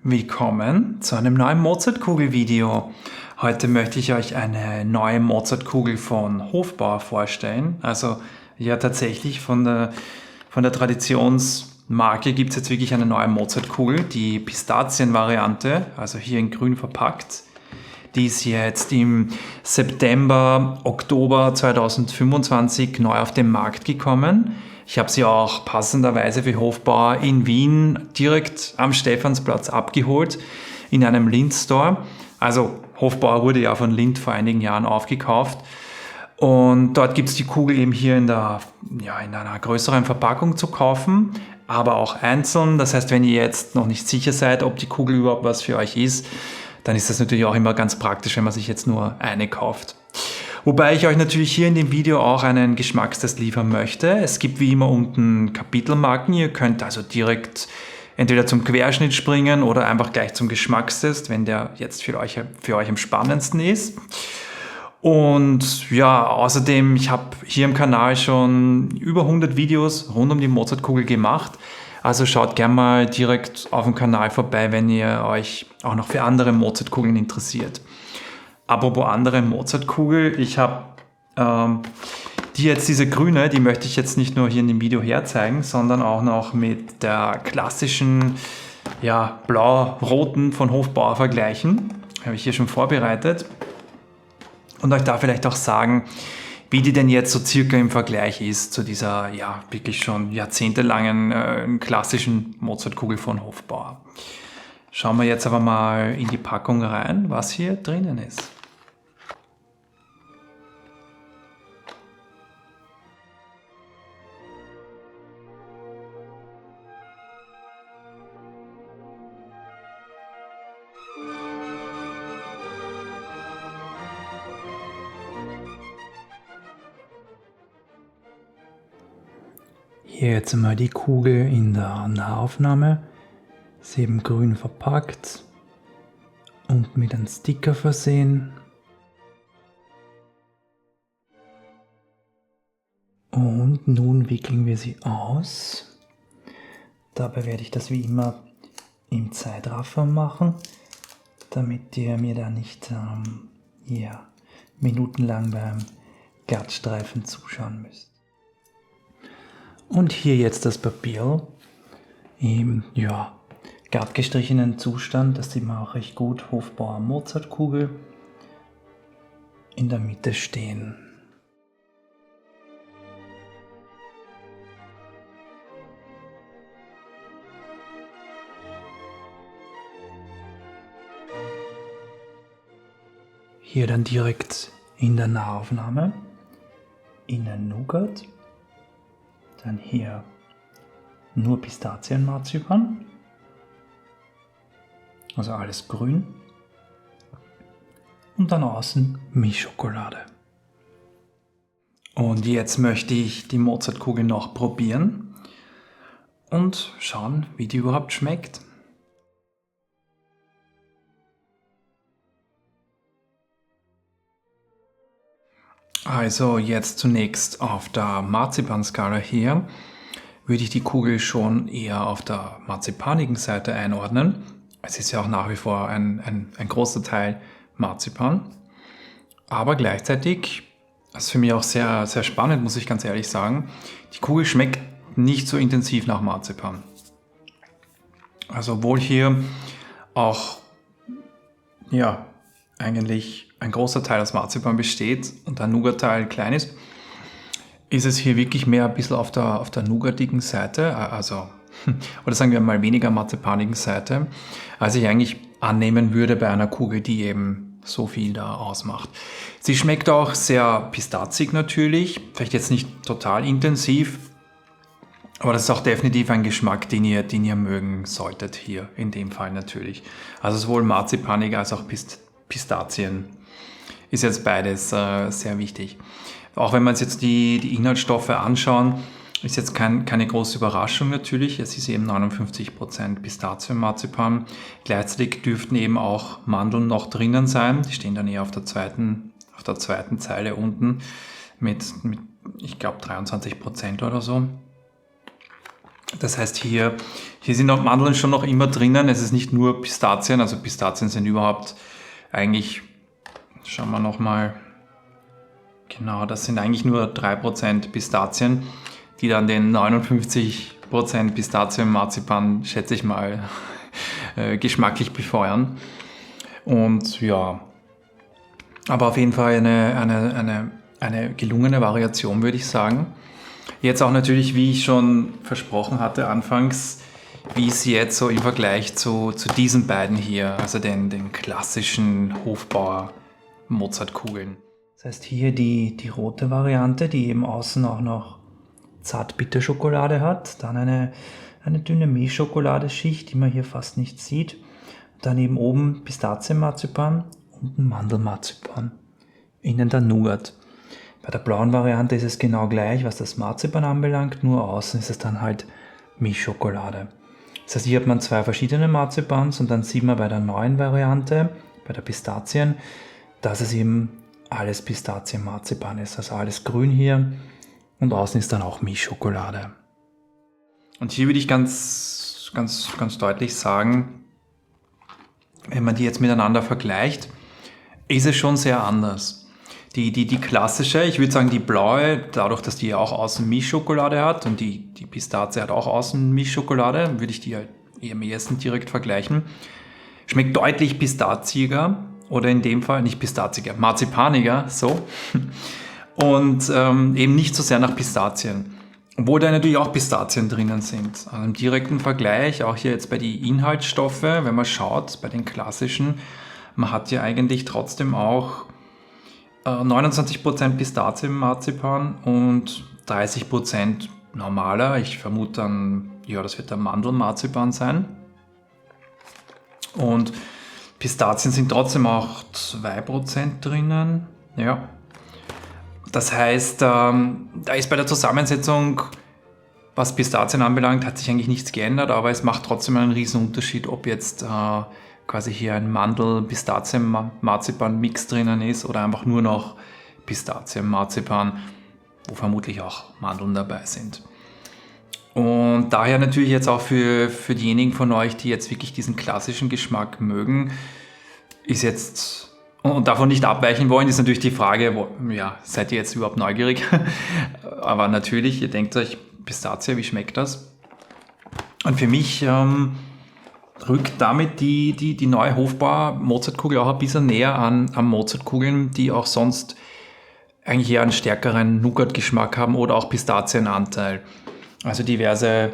Willkommen zu einem neuen Mozartkugel-Video. Heute möchte ich euch eine neue Mozartkugel von Hofbauer vorstellen. Also ja, tatsächlich von der Traditionsmarke gibt es jetzt wirklich eine neue Mozartkugel, die Pistazien-Variante, also hier in grün verpackt. Die ist jetzt im September, Oktober 2025 neu auf den Markt gekommen. Ich habe sie auch passenderweise für Hofbauer in Wien direkt am Stephansplatz abgeholt in einem Lindt-Store. Also Hofbauer wurde ja von Lindt vor einigen Jahren aufgekauft. Und dort gibt es die Kugel eben hier in einer größeren Verpackung zu kaufen, aber auch einzeln. Das heißt, wenn ihr jetzt noch nicht sicher seid, ob die Kugel überhaupt was für euch ist, dann ist das natürlich auch immer ganz praktisch, wenn man sich jetzt nur eine kauft. Wobei ich euch natürlich hier in dem Video auch einen Geschmackstest liefern möchte. Es gibt wie immer unten Kapitelmarken. Ihr könnt also direkt entweder zum Querschnitt springen oder einfach gleich zum Geschmackstest, wenn der jetzt für euch am spannendsten ist. Und ja, außerdem, ich habe hier im Kanal schon über 100 Videos rund um die Mozartkugel gemacht. Also schaut gerne mal direkt auf dem Kanal vorbei, wenn ihr euch auch noch für andere Mozartkugeln interessiert. Apropos andere Mozartkugel, ich habe diese grüne, die möchte ich jetzt nicht nur hier in dem Video herzeigen, sondern auch noch mit der klassischen blau-roten von Hofbauer vergleichen. Habe ich hier schon vorbereitet. Und euch da vielleicht auch sagen, wie die denn jetzt so circa im Vergleich ist zu dieser wirklich schon jahrzehntelangen klassischen Mozartkugel von Hofbauer. Schauen wir jetzt aber mal in die Packung rein, was hier drinnen ist. Hier jetzt einmal die Kugel in der Nahaufnahme. Ist eben grün verpackt und mit einem Sticker versehen. Und nun wickeln wir sie aus. Dabei werde ich das wie immer im Zeitraffer machen, damit ihr mir da nicht minutenlang beim Glattstreifen zuschauen müsst. Und hier jetzt das Papier im glatt gestrichenen Zustand, das sieht man auch recht gut, Hofbauer Mozartkugel, in der Mitte stehen. Hier dann direkt in der Nahaufnahme, innen Nougat, dann hier nur Pistazienmarzipan, also alles grün, und dann außen Milchschokolade. Und jetzt möchte ich die Mozartkugel noch probieren und schauen, wie die überhaupt schmeckt. Also jetzt zunächst auf der Marzipanskala hier würde ich die Kugel schon eher auf der marzipanigen Seite einordnen. Es ist ja auch nach wie vor ein großer Teil Marzipan. Aber gleichzeitig, das ist für mich auch sehr, sehr spannend, muss ich ganz ehrlich sagen, die Kugel schmeckt nicht so intensiv nach Marzipan. Also obwohl hier auch eigentlich ein großer Teil aus Marzipan besteht und der Nougat-Teil klein ist es hier wirklich mehr ein bisschen auf der nougatigen Seite, oder sagen wir mal weniger marzipanigen Seite, als ich eigentlich annehmen würde bei einer Kugel, die eben so viel da ausmacht. Sie schmeckt auch sehr pistazig natürlich, vielleicht jetzt nicht total intensiv, aber das ist auch definitiv ein Geschmack, den ihr mögen solltet hier in dem Fall natürlich. Also sowohl marzipanig als auch Pistazien ist jetzt beides sehr wichtig. Auch wenn wir uns jetzt die Inhaltsstoffe anschauen, ist jetzt keine große Überraschung natürlich. Es ist eben 59% Pistazienmarzipan. Gleichzeitig dürften eben auch Mandeln noch drinnen sein. Die stehen dann eher auf der zweiten Zeile unten mit ich glaube 23% oder so. Das heißt, hier sind auch Mandeln schon noch immer drinnen. Es ist nicht nur Pistazien, also Pistazien sind überhaupt eigentlich, schauen wir nochmal, genau, das sind eigentlich nur 3% Pistazien, die dann den 59% Pistazien-Marzipan, schätze ich mal, geschmacklich befeuern. Und ja, aber auf jeden Fall eine gelungene Variation, würde ich sagen. Jetzt auch natürlich, wie ich schon versprochen hatte anfangs, wie es jetzt so im Vergleich zu diesen beiden hier, also den klassischen Hofbauer Mozartkugeln. Das heißt hier die rote Variante, die eben außen auch noch Zartbitterschokolade hat, dann eine dünne Milchschokoladeschicht, die man hier fast nicht sieht, dann eben oben Pistazienmarzipan und ein Mandelmarzipan, innen der Nougat. Bei der blauen Variante ist es genau gleich, was das Marzipan anbelangt, nur außen ist es dann halt Milchschokolade. Das heißt, hier hat man zwei verschiedene Marzipans und dann sieht man bei der neuen Variante, bei der Pistazien, dass es eben alles Pistazienmarzipan ist, also alles grün hier und außen ist dann auch Milchschokolade. Und hier würde ich ganz deutlich sagen, wenn man die jetzt miteinander vergleicht, ist es schon sehr anders. Die klassische, ich würde sagen die blaue, dadurch, dass die auch außen Milchschokolade hat und die Pistazie hat auch außen Milchschokolade, würde ich die halt eher am ehesten direkt vergleichen. Schmeckt deutlich pistaziger oder in dem Fall nicht pistaziger, marzipaniger, so. Und eben nicht so sehr nach Pistazien. Obwohl da natürlich auch Pistazien drinnen sind. Also im direkten Vergleich, auch hier jetzt bei den Inhaltsstoffe, wenn man schaut, bei den klassischen, man hat ja eigentlich trotzdem auch 29% Pistazienmarzipan und 30% normaler. Ich vermute dann, ja, das wird der Mandelmarzipan sein. Und Pistazien sind trotzdem auch 2% drinnen. Ja. Das heißt, da ist bei der Zusammensetzung, was Pistazien anbelangt, hat sich eigentlich nichts geändert, aber es macht trotzdem einen riesen Unterschied, ob jetzt quasi hier ein Mandel-Pistazien-Marzipan-Mix drinnen ist oder einfach nur noch Pistazien-Marzipan, wo vermutlich auch Mandeln dabei sind. Und daher natürlich jetzt auch für diejenigen von euch, die jetzt wirklich diesen klassischen Geschmack mögen, ist jetzt, und davon nicht abweichen wollen, ist natürlich die Frage, ja, seid ihr jetzt überhaupt neugierig? Aber natürlich, ihr denkt euch, Pistazie, wie schmeckt das? Und für mich rückt damit die neue Hofbauer Mozartkugel auch ein bisschen näher an Mozartkugeln, die auch sonst eigentlich eher einen stärkeren Nougat-Geschmack haben oder auch Pistazienanteil. Also diverse,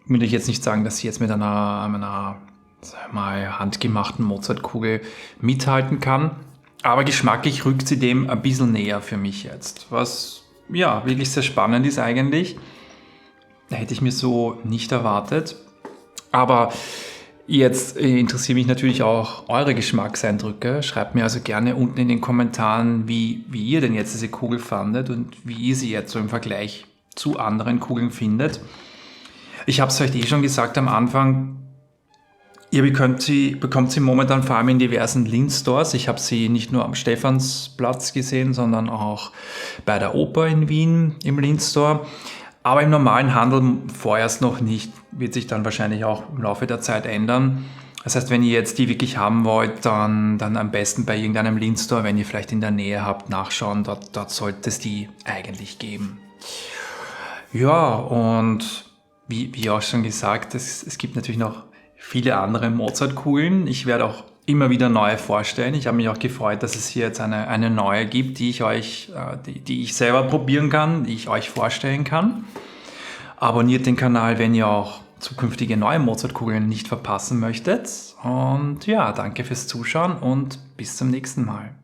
würde ich jetzt nicht sagen, dass sie jetzt mit einer sagen wir mal, handgemachten Mozartkugel mithalten kann, aber geschmacklich rückt sie dem ein bisschen näher für mich jetzt, was ja wirklich sehr spannend ist eigentlich. Hätte ich mir so nicht erwartet, aber jetzt interessieren mich natürlich auch eure Geschmackseindrücke. Schreibt mir also gerne unten in den Kommentaren, wie ihr denn jetzt diese Kugel fandet und wie ihr sie jetzt so im Vergleich zu anderen Kugeln findet. Ich habe es euch schon gesagt am Anfang, ihr bekommt sie momentan vor allem in diversen Lindt-Stores. Ich habe sie nicht nur am Stephansplatz gesehen, sondern auch bei der Oper in Wien im Lindt-Store. Aber im normalen Handel vorerst noch nicht, wird sich dann wahrscheinlich auch im Laufe der Zeit ändern. Das heißt, wenn ihr jetzt die wirklich haben wollt, dann am besten bei irgendeinem Lindt-Store, wenn ihr vielleicht in der Nähe habt, nachschauen. Dort sollte es die eigentlich geben. Ja, und wie auch schon gesagt, es gibt natürlich noch viele andere Mozartkugeln. Ich werde auch immer wieder neue vorstellen. Ich habe mich auch gefreut, dass es hier jetzt eine neue gibt, die ich selber probieren kann, die ich euch vorstellen kann. Abonniert den Kanal, wenn ihr auch zukünftige neue Mozartkugeln nicht verpassen möchtet. Und ja, danke fürs Zuschauen und bis zum nächsten Mal.